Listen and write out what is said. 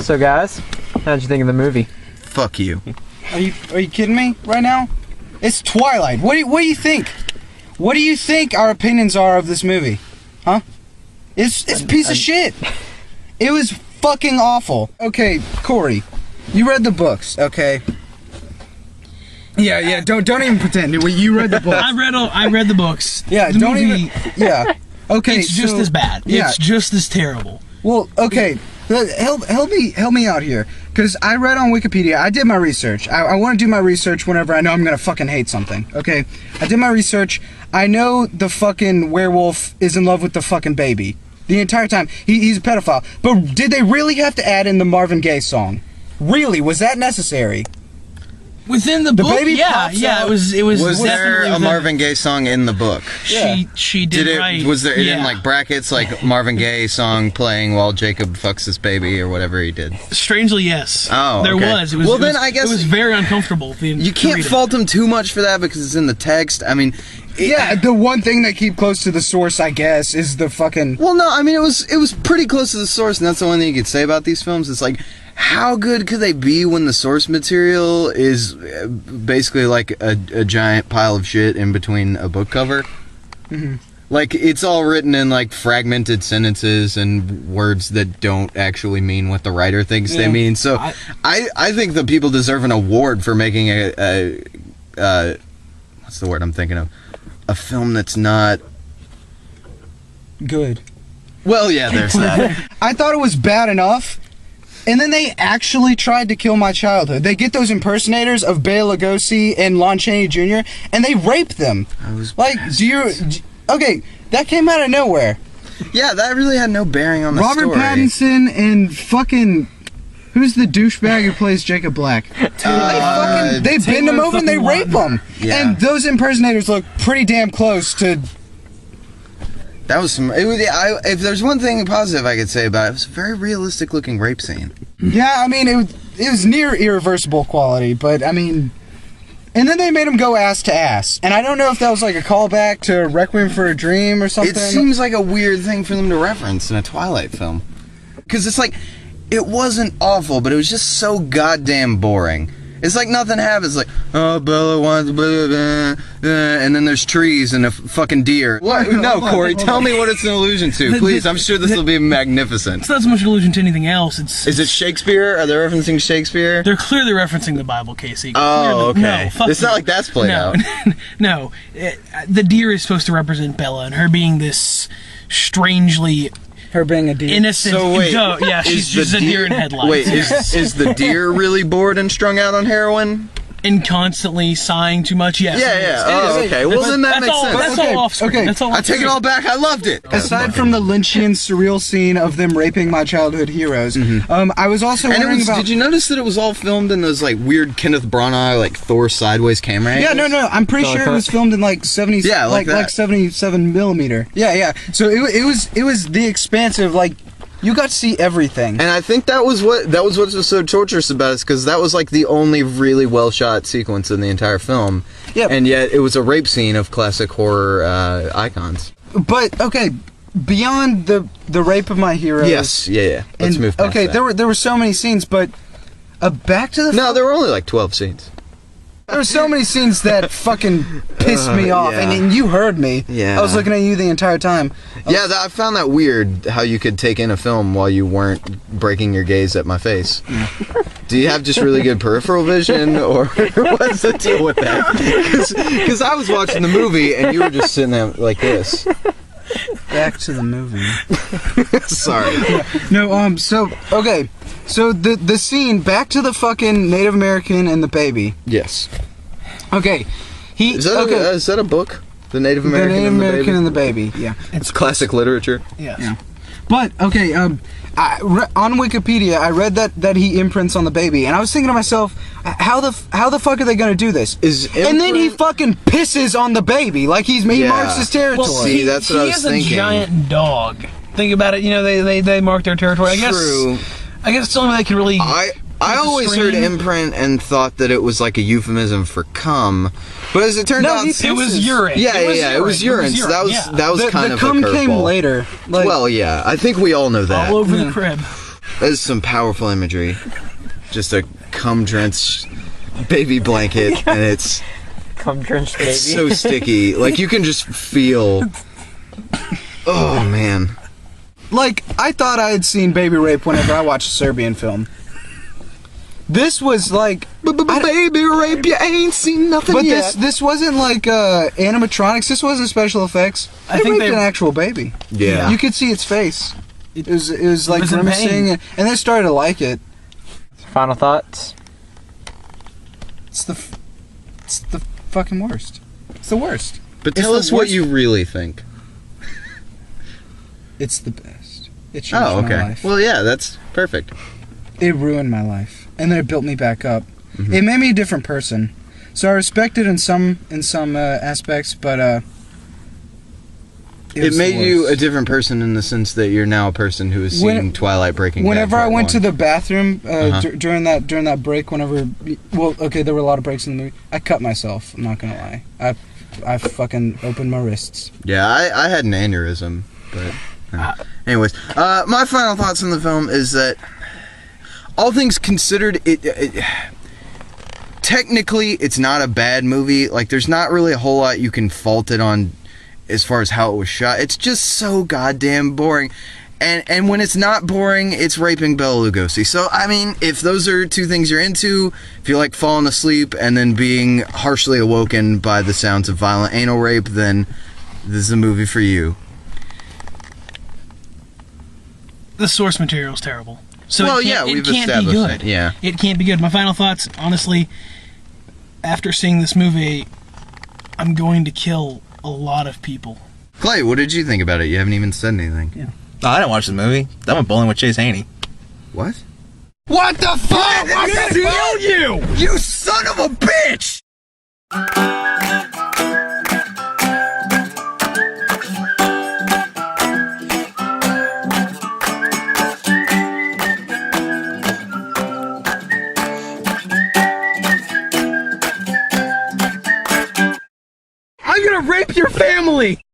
So guys, how'd you think of the movie? Fuck you. Are you kidding me right now? It's Twilight. What do you think? What do you think our opinions are of this movie? Huh? It's a piece of shit. It was fucking awful. Okay, Corey, you read the books, okay? Yeah. Don't even pretend. You read the books. I read the books. Yeah. The Don't movie, even. Yeah. Okay. It's just as bad. Yeah. It's just as terrible. Well, okay. Help me out here, because I read on Wikipedia. I did my research. I want to do my research whenever I know I'm gonna fucking hate something. Okay, I did my research. I know the fucking werewolf is in love with the fucking baby the entire time. He's a pedophile. But did they really have to add in the Marvin Gaye song? Really, was that necessary? Within the book, baby yeah, pops out. it was. Was there a Marvin Gaye song in the book? She did it? write. Was there yeah. in like brackets like Marvin Gaye song playing while Jacob fucks this baby or whatever he did? Strangely, yes. Oh, there okay. was. It was. Well, it then was, I guess it was very uncomfortable. You can't fault him too much for that because it's in the text. I mean. Yeah, the one thing they keep close to the source, I guess, is the fucking... Well, no, I mean, it was pretty close to the source, and that's the only thing you could say about these films. It's like, how good could they be when the source material is basically like a giant pile of shit in between a book cover? Mm-hmm. Like, it's all written in, like, fragmented sentences and words that don't actually mean what the writer thinks they mean. So, I think the people deserve an award for making a what's the word I'm thinking of? A film that's not good. Well, yeah, there's that. I thought it was bad enough, and then they actually tried to kill my childhood. They get those impersonators of Bela Lugosi and Lon Chaney Jr., and they rape them. Like, okay, that came out of nowhere. Yeah, that really had no bearing on the story. Robert Pattinson and fucking... Who's the douchebag who plays Jacob Black? They bend him over and they rape him. Yeah. And those impersonators look pretty damn close to... That was some... if there's one thing positive I could say about it, it was a very realistic looking rape scene. Yeah, I mean, it was near irreversible quality, but I mean... And then they made him go ass to ass. And I don't know if that was like a callback to Requiem for a Dream or something. It seems like a weird thing for them to reference in a Twilight film. Because it's like... It wasn't awful, but it was just so goddamn boring. It's like nothing happens. Like, oh, Bella wants blah, blah, blah, and then there's trees and a fucking deer. What? No, Corey, tell me what it's an allusion to, please. I'm sure this will be magnificent. It's not so much an allusion to anything else. Is it Shakespeare? Are they referencing Shakespeare? They're clearly referencing the Bible, Casey. Oh, clearly. okay. No, it's not like that's played out. No. The deer is supposed to represent Bella, and her being this strangely... Her being a deer. Innocent. So wait, yeah, she's a deer in headlights. Wait, is the deer really bored and strung out on heroin? And constantly sighing too much? Yes. Yeah. Oh, okay. Well, then that makes sense. That's all off screen. Okay. That's all I take it all back. I loved it. Aside from the Lynchian surreal scene of them raping my childhood heroes, I was also wondering about... Did you notice that it was all filmed in those like weird Kenneth Branagh like Thor sideways camera angles? Yeah, no. I'm pretty sure it was filmed in like 70, like 77 millimeter. Yeah. So it was the expansive, like, you got to see everything. And I think that was what was so torturous about it, because that was like the only really well shot sequence in the entire film. Yeah. And yet it was a rape scene of classic horror icons. But okay, beyond the rape of my heroes. Yes. Yeah. Let's move past that. there were so many scenes, but back to the... No, there were only like 12 scenes. There were so many scenes that fucking pissed me off, yeah. and you heard me. Yeah. I was looking at you the entire time. I found that weird, how you could take in a film while you weren't breaking your gaze at my face. Do you have just really good peripheral vision, or what's the deal with that? Because I was watching the movie, and you were just sitting there like this. Back to the movie. Sorry. No, So the scene, back to the fucking Native American and the baby. Yes. Okay. Is that a book? The Native American, the Native American and the baby. Yeah. It's classic literature. Yeah. But okay, on Wikipedia, I read that he imprints on the baby, and I was thinking to myself, how the fuck are they gonna do this? And then he fucking pisses on the baby, like he marks his territory. Well, see, that's what I was thinking. He is a giant dog. Think about it. You know, they mark their territory. True. I guess it's the only way they can really. I always heard imprint and thought that it was like a euphemism for cum, but as it turned out, it was urine. It was urine. So that was kind of the cum a curveball. came later. Well, yeah, I think we all know that. All over the crib. That is some powerful imagery. Just a cum-drenched baby blanket, and it's Cum-drenched baby. so sticky. Like, you can just feel... Oh, man. Like, I thought I had seen baby rape whenever I watched a Serbian film. This was like... Baby rape, you ain't seen nothing But yet. this wasn't like animatronics. This wasn't special effects. I They think raped they- an actual baby. Yeah. You could see its face. It was like was in grimacing, pain. and then I started to like it. Final thoughts? It's the fucking worst. It's the worst. But It's tell the us what worst. you really think. It's the best. It changed Oh, my okay. life. Well, yeah, that's perfect. It ruined my life, and then it built me back up. Mm-hmm. It made me a different person. So I respect it in some aspects, but It was the made you a worst. different person in the sense that you're now a person who has When- seen Twilight Breaking Bad. Whenever I went to the bathroom Uh-huh. during that break, okay, there were a lot of breaks in the movie. I cut myself. I'm not gonna lie. I fucking opened my wrists. Yeah, I had an aneurysm, but... anyways, my final thoughts on the film is that, all things considered, technically, it's not a bad movie. Like, there's not really a whole lot you can fault it on as far as how it was shot. It's just so goddamn boring. And when it's not boring, it's raping Bela Lugosi. So, I mean, if those are two things you're into, if you like falling asleep and then being harshly awoken by the sounds of violent anal rape, then this is a movie for you. The source material is terrible. So Well, it can't, yeah, we've it can't be established good. it, yeah. It can't be good. My final thoughts, honestly, after seeing this movie, I'm going to kill a lot of people. Clay, what did you think about it? You haven't even said anything. Yeah. Oh, I didn't watch the movie. I went bowling with Chase Haney. What? What the fuck? What the fuck? you! You son of a bitch! I'm gonna rape your family!